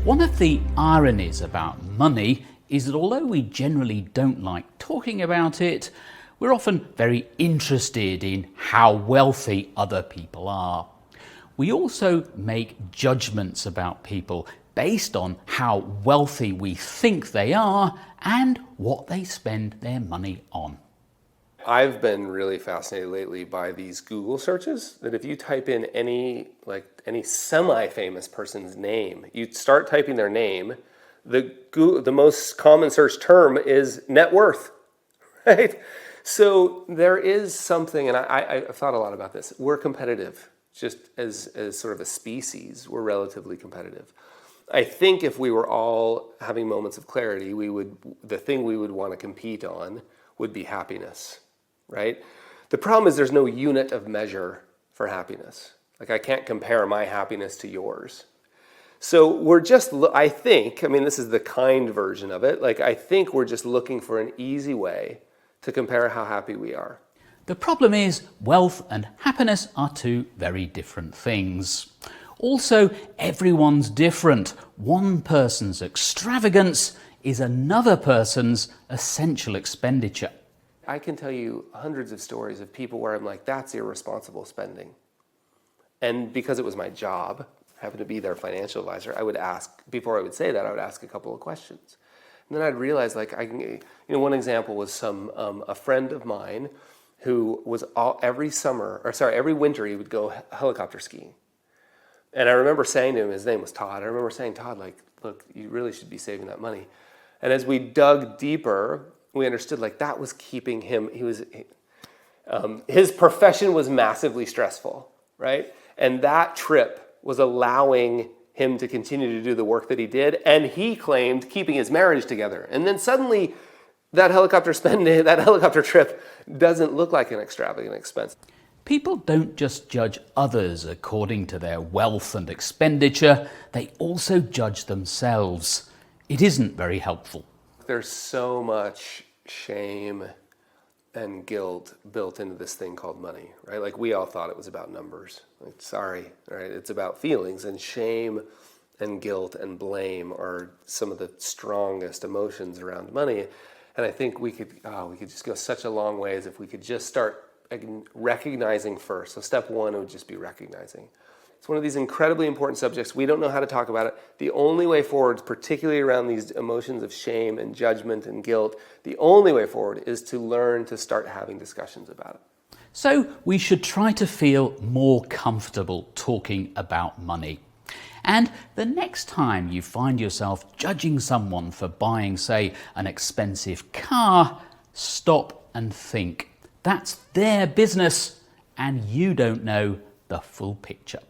One of the ironies about money is that although we generally don't like talking about it, we're often very interested in how wealthy other people are. We also make judgments about people based on how wealthy we think they are and what they spend their money on. I've been really fascinated lately by these Google searches that if you type in any semi-famous person's name, you start typing their name, the most common search term is net worth, right? So there is something, and I've thought a lot about this. We're competitive, just as sort of a species, we're relatively competitive. I think if we were all having moments of clarity, the thing we would want to compete on would be happiness. Right? The problem is there's no unit of measure for happiness. Like I can't compare my happiness to yours. So we're just, this is the kind version of it. I think we're just looking for an easy way to compare how happy we are. The problem is wealth and happiness are two very different things. Also, everyone's different. One person's extravagance is another person's essential expenditure. I can tell you hundreds of stories of people where I'm like, that's irresponsible spending. And because it was my job, I happened to be their financial advisor, I would ask, before I would say that, I would ask a couple of questions. And then I'd realize, one example was a friend of mine who was every winter he would go helicopter skiing. And I remember saying to him, his name was Todd, I remember saying, Todd, look, you really should be saving that money. And as we dug deeper, we understood that was keeping him, his profession was massively stressful, right? And that trip was allowing him to continue to do the work that he did, and he claimed keeping his marriage together. And then suddenly that helicopter trip doesn't look like an extravagant expense. People don't just judge others according to their wealth and expenditure, they also judge themselves. It isn't very helpful. There's so much shame and guilt built into this thing called money, right? We all thought it was about numbers. Sorry, right? It's about feelings, and shame and guilt and blame are some of the strongest emotions around money. And I think we could just go such a long ways if we could just start recognizing first. So step one would just be recognizing. It's one of these incredibly important subjects. We don't know how to talk about it. The only way forward, particularly around these emotions of shame and judgment and guilt, the only way forward is to learn to start having discussions about it. So we should try to feel more comfortable talking about money. And the next time you find yourself judging someone for buying, say, an expensive car, stop and think. That's their business, and you don't know the full picture.